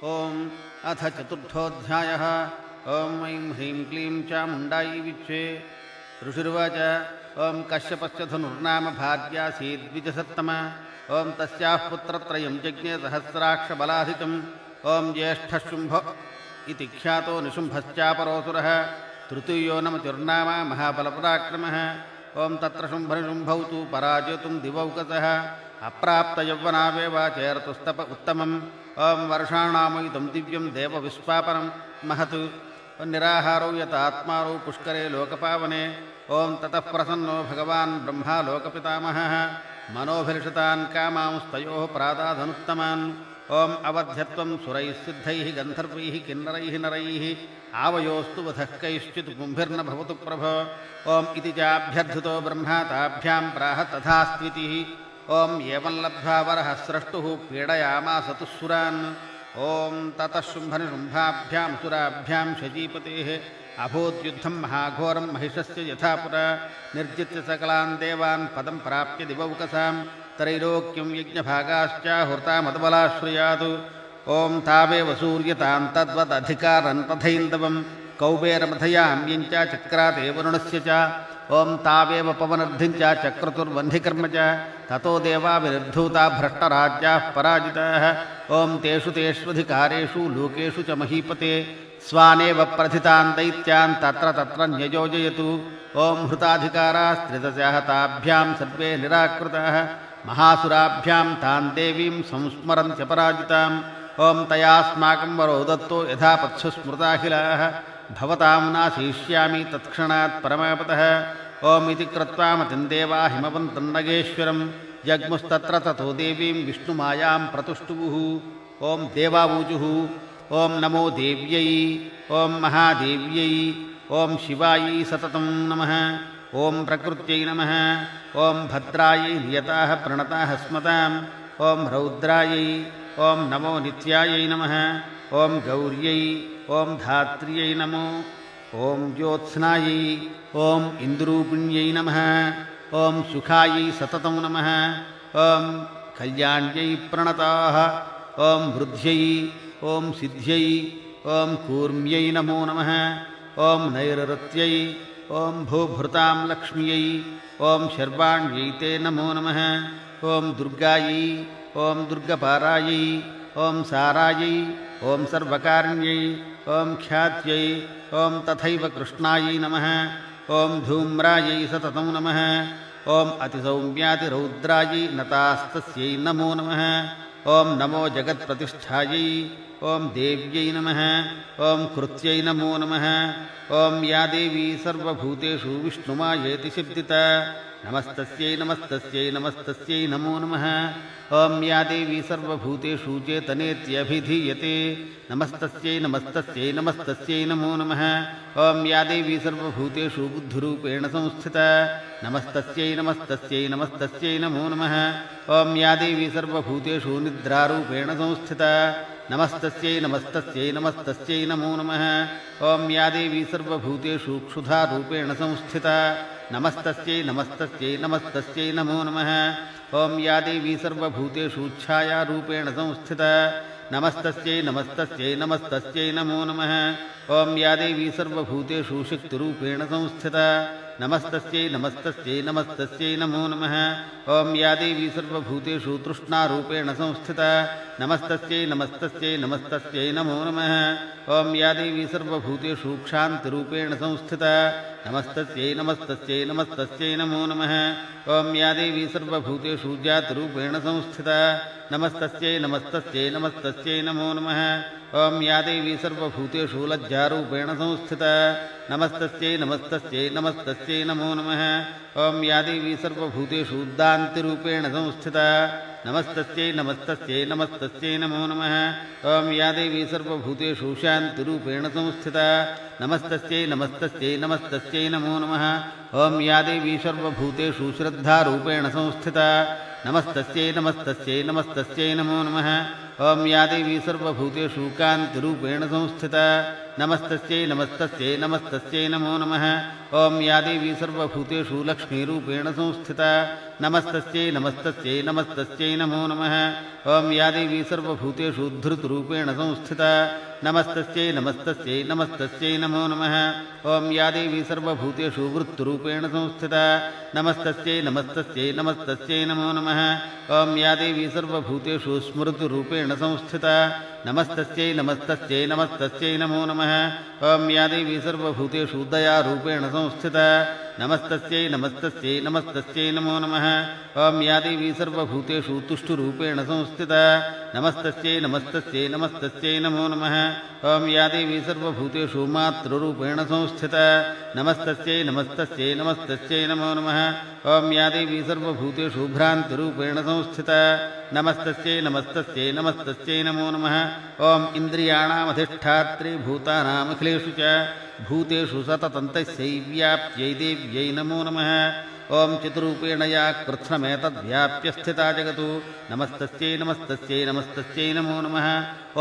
ओम अथ चतुर्थोऽध्यायः। ओम ऐं ह्रीं क्लीं चामुण्डायै विच्चे। ऋषिर्वाच ओम कश्यपस्य धनुर्नाम भार्यासीद्विजसत्तमा। ओम तस्याः पुत्रत्रयं जज्ञे सहस्राक्षबलाधिकम्। ओम ज्येष्ठशुम्भ इति ख्यातो निशुम्भश्चापरोऽसुरः। तृतीयो नमतिर्नाम महाबलपराक्रमः। ओम तत्र शुम्भनिशुम्भौ तु पराजेतुं दिवौकसः। अप्राप्तयौवनावेव चेरतुस्तप उत्तमम्। ओम वर्षाणामयुतं दिव्यं देवविश्वापनं महत्। निराहारो यत आत्मारो पुष्करे लोकपावने। ओम ततः प्रसन्नो भगवान् ब्रह्मा लोकपितामहः। मनोभिलषितान् कामांस्तयोः प्रादाधनुत्तमान्। ओम अवध्यत्वं सुरैः सिद्धैः गन्धर्वैः किन्नरैः नरैः। आवयोस्तु वधः कैश्चित् पुंभिर्न भवतु प्रभो। ओम इति चाभ्यर्थितो ब्रह्मा ताभ्यां प्राह तथास्त्वितिः। ओम एवं लब्ध्वा वरः स्रष्टुः पीडयामास तु सुरान्। ओम ततः शुम्भनिशुम्भाभ्यां सुराभ्यां शचीपतेः अभूद्युद्धं महाघोरं महिषस्य यथा पुरा। निर्जित्य सकलान् देवान् पदं प्राप्य दिवौकसां। त्रैलोक्यं यज्ञभागाश्च हृता मदबलाश्रयात्। ओम तावेव सूर्यतां तद्वदधिकारन् तथैन्दवं। कौबेरमथयां च चक्राते वरुणस्य च। ओम तावेव पवनर्धिं च चक्रतुर्वह्निकर्म च। ततो देवा विनिर्धूता भ्रष्टराज्याः पराजिताः। ओम तेषु तेष्वधिकारेषु लोकेषु च महीपते। स्वानेव प्रथितान् दैत्यान् तत्र तत्र न्ययोजयतु। ओम हृताधिकारास्त्रिदशाः ताभ्यां सर्वे निराकृताः। महासुराभ्यां तान् देवीं संस्मरन्त्य पराजिताम्। ओम तयास्माकं वरो दत्तो यथा पत्सु स्मृताखिलाः। भवतां नाशयिष्यामि तत्क्षणात् परमापतः। ओम इति कृत्वा मतिं देवा हिमवन्तं नगेश्वरं जग्मुस्तत्र ततो देवीं विष्णुमायां प्रतुष्टुवुः। ओम देवावूजुः ओम नमो देव्यै। ओम महादेव्यै। ओम शिवायै सततं नमः। ओम प्रकृत्यै नमः। ओम भद्रायै नियताः प्रणताः स्मताम्। ओम रौद्रायै। ओम नमो नित्यायै नमः। ओम गौर्यै। ओम धात्र्यै नमो। ओम ज्योत्स्नायै। ओम इन्दुरूपिण्यै नमः। ओम सुखायै सततं नमः। ओम कल्याण्यै प्रणताः। ओम वृद्ध्यै। ओम सिद्ध्यै। ओम कूर्म्यै नमो नमः। ओम नैरृत्यै। ओम भूभृतां लक्ष्म्यै। ओम शर्वाण्यै ते नमो नमः। ओम दुर्गायै। ओम दुर्गपारायै। ओम सारायै। ओम सर्वकारिण्यै। ओम ख्यात्यै। ओम तथैव कृष्णायै नमः। ओम धूम्रायै सततं नमः। ओम अतिसौम्यातिरौद्रायै नतास्तस्यै नमो नमः। ओम नमो जगत्प्रतिष्ठायै। ओम देव्यै नमः। ओम कृत्यै नमो नमः। ओम या देवी सर्वभूतेषु विष्णुमायेति शब्दिता। नमस्तस्यै नमस्तस्यै नमस्तस्यै नमो नमः। ओम या देवी सर्वभूतेषु चेतनेत्यभिधीयते। नमस्तस्यै नमस्तस्यै नमस्तस्यै नमो नमः। ओम या देवी सर्वभूतेषु बुद्धिरूपेण संस्थिता। नमस्तस्यै नमस्तस्यै नमस्तस्यै नमो नमः। ओम या देवी सर्वभूतेषु निद्रारूपेण संस्थिता। नमस्तस्यै नमस्तस्यै नमस्तस्यै नमो नमः। ओम या देवी सर्वभूतेषु क्षुधारूपेण संस्थिता। नमस्तस्यै नमस्तस्यै नमस्तस्यै नमो नमः। ओम या देवी सर्वभूतेषु छायारूपेण संस्थिता। नमस्तस्यै नमस्तस्यै नमस्तस्यै नमो नमः। ओम या देवी सर्वभूतेषु शक्तिरूपेण संस्थिता। नमस्तस्यै नमस्तस्यै नमस्तस्यै नमो नमः। ओम या देवी सर्वभूतेषु तृष्णारूपेण संस्थिता। नमस्तस्यै नमस्तस्यै नमस्तस्यै नमो नमः। ओम या देवी सर्वभूतेषु क्षान्तिरूपेण संस्थिता। नमस्तस्यै नमस्तस्यै नमस्तस्यै नमो नमः। ओम या देवी सर्वभूतेषु जातरूपेण संस्थिता। नमस्तस्यै नमस्तस्यै नमस्तस्यै नमो नमः। ओम या देवी सर्वभूतेषु लज्जारूपेण संस्थिता। नमस्तस्यै नमस्तस्यै नमस्तस्यै नमो नमः। ओम या देवी सर्वभूतेषु उद्दान्तिरूपेण संस्थिता। नमस्तस्यै नमस्तस्यै नमस्तस्यै नमो नमः। ओम या देवी सर्वभूतेषु शान्तिरूपेण संस्थिता। नमस्तस्यै नमस्तस्यै नमस्तस्यै नमो नमः। ओम या देवी सर्वभूतेषु श्रद्धारूपेण संस्थिता। नमस्तस्यै नमस्तस्यै नमस्तस्यै नमो नमः। ॐ या देवी सर्वभूतेषु कान्तिरूपेण संस्थिता नमस्तस्यै नमस्तस्यै नमस्तस्यै नमो नमः। ॐ या देवी सर्वभूतेषु लक्ष्मीरूपेण संस्थिता नमस्तस्यै नमस्तस्यै नमस्तस्यै नमो नमः। ॐ या देवी सर्वभूतेषु धृतरूपेण संस्थिता नमस्तस्यै नमस्तस्यै नमस्तस्यै नमो नमः। ॐ या देवी सर्वभूतेषु वृत्तरूपेण संस्थिता नमस्तस्यै नमस्तस्यै नमस्तस्यै नमो नमः। ॐ या देवी सर्वभूतेषु स्मृतिरूपेण संस्थिता नमस्तस्यै नमस्तस्यै नमस्तस्यै नमो नमः। ॐ या देवी सर्वभूतेषु दयारूपेण संस्थिता नमस्तस्यै नमस्तस्यै नमस्तस्यै नमो नमः। ॐ या देवी सर्वभूतेषु तुष्टुरूपेण संस्थिता नमस्तस्यै नमस्तस्यै नमस्तस्यै नमो नमः। ॐ या देवी सर्वभूतेषु मातृरूपेण संस्थिता नमस्तस्यै नमस्तस्यै नमस्तस्यै नमो नमः। ॐ या देवी सर्वभूतेषु भ्रान्तिरूपेण संस्थिता नमस्तस्यै नमस्तस्यै नमस्तस्यै नमो नमः। ॐ इन्द्रियाणामधिष्ठात्री भूतानामखिलेषु च भूतेषु सततं तस्यै व्याप्त्यै देव्यै नमो नमः। ॐ चित्रूपेण या कृत्स्नमेतद्व्याप्य स्थिता जगतु नमस्तस्यै नमस्तस्यै नमस्तस्यै नमो नमः।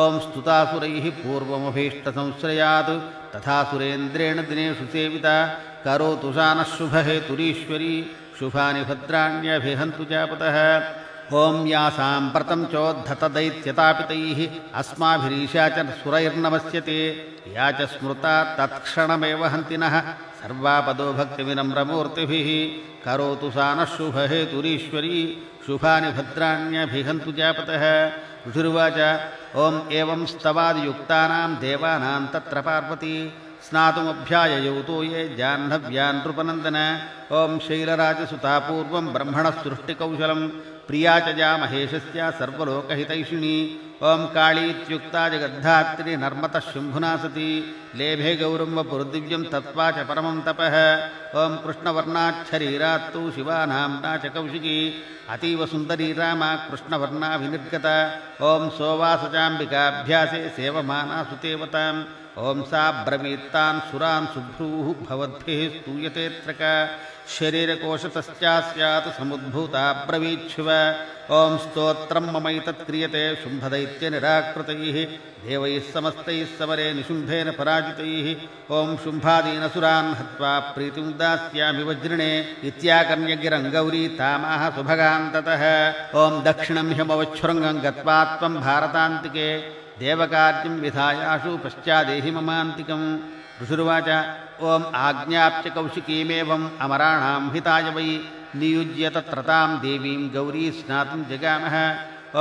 ॐ स्तुतासुरैः पूर्वमभीष्टसंश्रयात् तथा सुरेन्द्रेण दिनेषु सेविता करोतु शानः शुभहेतुरीश्वरी शुभानि भद्राण्यभिहन्तु चापतः। ॐ या साम्प्रतं चोद्धतदैत्यतापितैः अस्माभिरीशा च सुरैर्नमस्यते या च स्मृता तत्क्षणमेव हन्तिनः सर्वापदो भक्तिविनम्रमूर्तिभिः करोतु सा नः शुभहेतुरीश्वरी शुभानि भद्राण्यभिहन्तु चापतः। ऋषिरुवाच ॐ एवं स्तवादियुक्तानां देवानां तत्र पार्वती स्नातुमभ्याययौतो ये जाह्नव्या नृपनन्दन। ॐ शैलराजसुता पूर्वं ब्रह्मणः सृष्टिकौशलं प्रिया च या महेशस्य सर्वलोकहितैषिणी। ॐ काळीत्युक्ता जगद्धात्री नर्मतः शम्भुना सती लेभे गौरं वपुर्दिव्यं तत्त्वा च परमं तपः। ॐ कृष्णवर्णाच्छरीरात्तु शिवानाम्ना च कौशिकी अतीव सुन्दरी रामा कृष्णवर्णा विनिर्गता। ॐ सोवासचाम्बिकाभ्यासे सेवमाना सुतेवताम्। ॐ सा ब्रवीत्तान् सुरान् सुभ्रूः भवद्भिः स्तूयतेऽत्र का शरीरकोशतश्चास्यात् समुद्भूता ब्रवीच्छुव। ॐ स्तोत्रं ममैतत्क्रियते शुम्भदैत्यनिराकृतैः देवैः समस्तैः समरे निशुम्भेन पराजितैः। ॐ शुम्भादीनसुरान् हत्वा प्रीतिं दास्यामि वज्रिणे इत्याकर्ण्यगिरं गौरी तामाह सुभगान् ततः। ॐ दक्षिणं ह्यमवच्छृङ्गं गत्वा त्वं भारतान्तिके देवकार्यं विधायाशु पश्चादेहि ममान्तिकम्। ऋषिरुवाच ॐ आज्ञाप्य कौशिकीमेवम् अमराणां हिताय वै नियुज्य तत्र तां देवीं गौरी स्नातुं जगामः।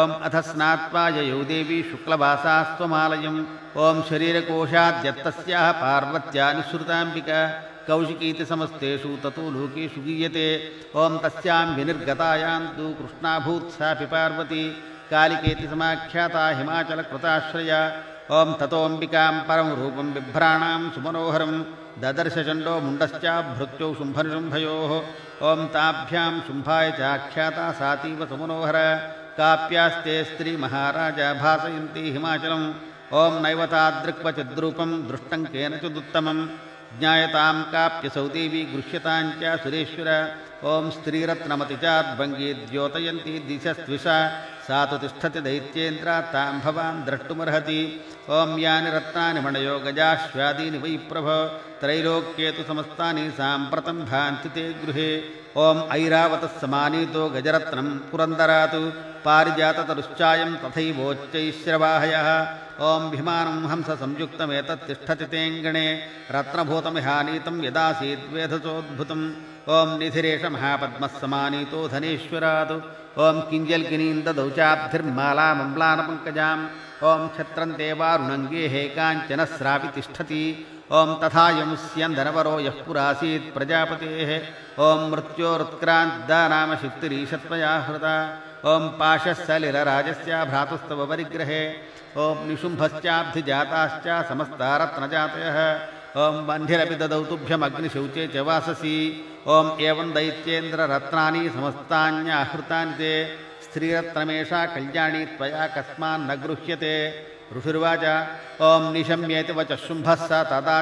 ॐ अथ स्नात्वा ययौ देवी शुक्लवासास्त्वमालयम्। ॐ शरीरकोशाद्यत्तस्याः पार्वत्या निःसृताम्बिका कौशिकीति समस्तेषु ततो लोकेषु गीयते। ॐ तस्यां विनिर्गतायां तु कृष्णाभूत् सापि पार्वती कालिकेति समाख्याता हिमाचलकृताश्रया। ॐ ततोऽम्बिकां परं रूपं बिभ्राणां सुमनोहरं ददर्श चण्डो मुण्डश्चाभृत्यौ शुम्भनिशुम्भयोः। ॐ ताभ्यां शुम्भाय चाख्याता सातीव सुमनोहर काप्यास्ते स्त्रीमहाराजा भासयन्ती हिमाचलम्। ॐ नैव तादृक्वचिद्रूपं दृष्टं केनचिदुत्तमं ज्ञायतां काप्यसौ देवी गृह्यतां च सुरेश्वर। ॐ स्त्रीरत्नमति चाद्भङ्गी द्योतयन्ती दिशस्त्विषा सा तु तिष्ठति दैत्येन्द्रा तां भवान् द्रष्टुमर्हति। ॐ यानि रत्नानि मणयो गजाश्वादीनि वै प्रभो त्रैलोक्ये तु समस्तानि साम्प्रतं भान्ति ते गृहे। ॐ ऐरावतः समानीतो गजरत्नं पुरन्दरात् पारिजाततरुश्चायं तथैवोच्चैश्रवाहयः। ॐ भीमानं हंससंयुक्तमेतत्तिष्ठति तेऽङ्गणे रत्नभूतमिहानीतं यदासीद्वेधसोद्भुतम्। ॐ निधिरेष महापद्मः समानीतो धनेश्वरात्। ॐ किञ्जल्किनीं ददौ चाब्धिर्मालामम्लानपङ्कजाम्। ॐ छत्रं देवारुणङ्गेः काञ्चनस्रापि तिष्ठति। ॐ तथायं स्यन्दनवरो यः पुरासीत् प्रजापतेः। ॐ मृत्योरुत्क्रान्तिदानामशक्तिरीशत्वया हृता। ॐ पाशः सलिलराजस्य भ्रातुस्तव परिग्रहे। ॐ निशुम्भश्चाब्धिजाताश्च समस्ता रत्नजातयः। ॐ बन्धिरपि ददौ तुभ्यमग्निशौचे च वाससि। ॐ एवं दैत्येन्द्ररत्नानि समस्तान्याहृतानि ते स्त्रीरत्नमेषा कल्याणी त्वया कस्मान्न गृह्यते। ऋषिर्वाच ॐ निशम्येति वचः शुम्भः स तदा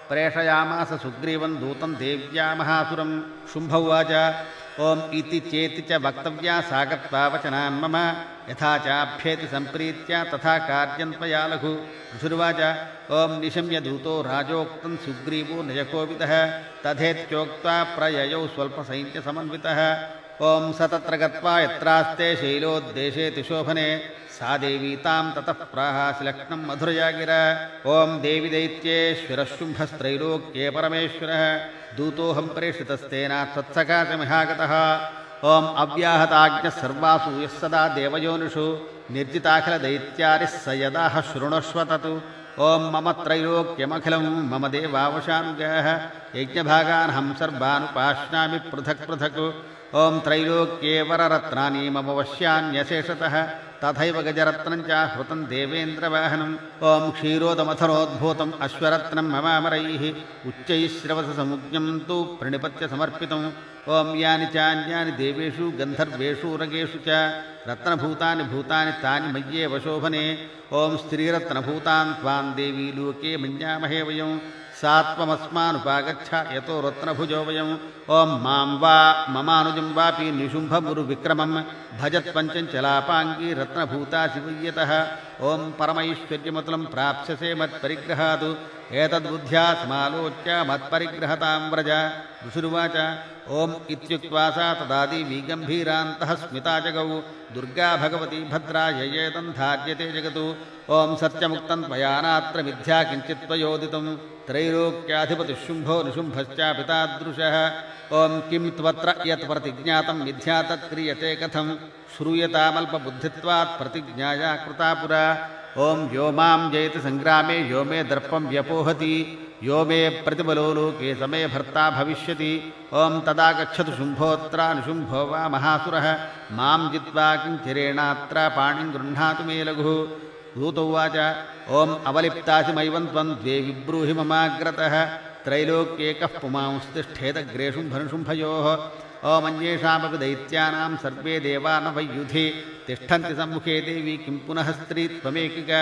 प्रेषयामास सुग्रीवं दूतं देव्या महासुरं। शुम्भ उवाच ओम इति चेति च वक्तव्या सागत्वा वचनां मम यथा चाभ्येति सम्प्रीत्या तथा कार्यं त्वया लघु ऋषुर्वाच ओम निशम्य दूतो राजोक्तं सुग्रीवो नयकोविदः तथेत्योक्त्वा प्रययौ स्वल्पसैन्यसमन्वितः ओम स तत्र गत्वा यत्रास्ते शैलोद्देशे शोभने सा देवी तां ततः प्राहासिलक्ष्णं मधुरया गिरा ओम देवी दैत्येश्वरः शुम्भस्त्रैलोक्ये परमेश्वरः दूतोऽहं प्रेषितस्तेन त्वत्सकाशमिहागतः ओम अव्याहताज्ञः सर्वासु यः सदा देवयोनिषु निर्जिताखिलदैत्यारिः स यदाह शृणुष्व तत् ओम मम त्रैलोक्यमखिलं मम देवावशानुगाः यज्ञभागानहं सर्वानुपाश्नामि पृथक् पृथक् ओम त्रैलोक्ये वररत्नानि मम वश्यान्यशेषतः तथैव गजरत्नं च हृतं देवेन्द्रवाहनम् ओम क्षीरोदमथनोद्भूतम् अश्वरत्नं ममामरैः उच्चैः श्रवससमुज्ञं तु प्रणिपत्य समर्पितम् ओम यानि चान्यानि देवेषु गन्धर्वेषु रगेषु च रत्नभूतानि भूतानि तानि मय्येव शोभने ओम स्त्रीरत्नभूतान् त्वां देवी लोके मन्यामहे वयम् सात्वमस्मानुपागच्छ यतो रत्नभुजो वयम् ओम मां वा ममानुजं वापि निशुम्भमुरुविक्रमं भजत्पञ्चञ्चलापाङ्गी रत्नभूता शिवय्यतः ओम परमैश्वर्यमतुलं प्राप्स्यसे मत्परिग्रहात् एतद्बुद्ध्या समालोच्य मत्परिग्रहतां व्रज ऋषुर्वाच ओम इत्युक्त्वा सा तदादेवी गम्भीरान्तः स्मिता जगौ दुर्गा भगवती भद्रा ययेदं धार्यते जगतु ओम सत्यमुक्तं त्वया नात्र मिथ्या किञ्चित् त्वयोदितं त्रैलोक्याधिपतिः शुम्भो निशुम्भश्चापि तादृशः ओम किं त्वत्र यत् प्रतिज्ञातं मिथ्या तत्क्रियते कथं श्रूयतामल्पबुद्धित्वात् प्रतिज्ञाया कृता पुरा ओम यो मां जयति संग्रामे यो मे दर्पं व्यपोहति यो मे प्रतिबलो लोके समे भर्ता भविष्यति ओम तदा गच्छतु शुम्भोऽत्र निशुम्भो वा महासुरः मां जित्वा किञ्चिरेणात्र पाणिं गृह्णातु मे लघुः दूतोवाच ओम अवलिप्तासि मैवं त्वं द्वे विब्रूहि ममाग्रतः त्रैलोक्ये कः पुमांस्तिष्ठेदग्रे शुम्भनिशुम्भयोः ओमन्येषामपि दैत्यानां सर्वे देवा न वैयुधि तिष्ठन्ति सम्मुखे देवी किं पुनः स्त्री त्वमेकिका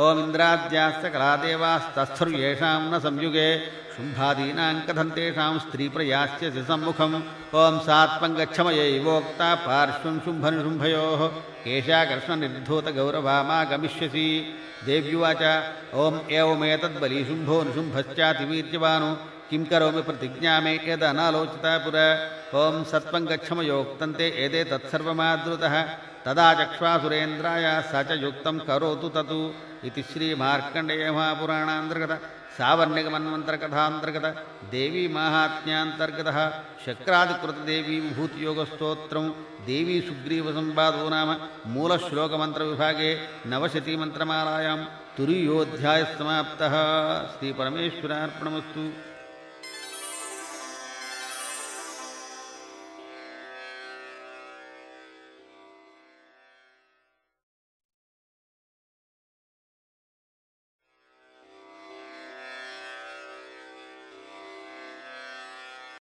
ओम इन्द्राद्याश्च कलादेवास्तस्थुर्येषां न संयुगे शुम्भादीनां कथं तेषां स्त्रीप्रयास्यसि सम्मुखम् ओम सात्वं गच्छ मयैवोक्ता पार्श्वं शुम्भनिशुम्भयोः केशाकर्षणनिर्धूतगौरवामागमिष्यसि देव्युवाच ओम एवमेतद्बली शुम्भो निशुम्भश्चातिवीर्यवान् किं करोमि प्रतिज्ञा मे यदनालोचिता पुरा ओम सत्वं गच्छमयोक्तन्ते एते तत्सर्वमादृतः तदा चक्ष्वासुरेन्द्राय स च युक्तं करोतु ततु इति श्रीमार्कण्डेयमहापुराणान्तर्गत सावर्णिकमन्वन्तरकथान्तर्गत देवी माहात्म्यान्तर्गतः शक्रादिकृतदेवी विभूतियोगस्तोत्रं देवी सुग्रीवसंवादो नाम मूलश्लोकमन्त्रविभागे नवशतीमन्त्रमालायां तुरीयोऽध्यायः समाप्तः। श्रीपरमेश्वरार्पणमस्तु।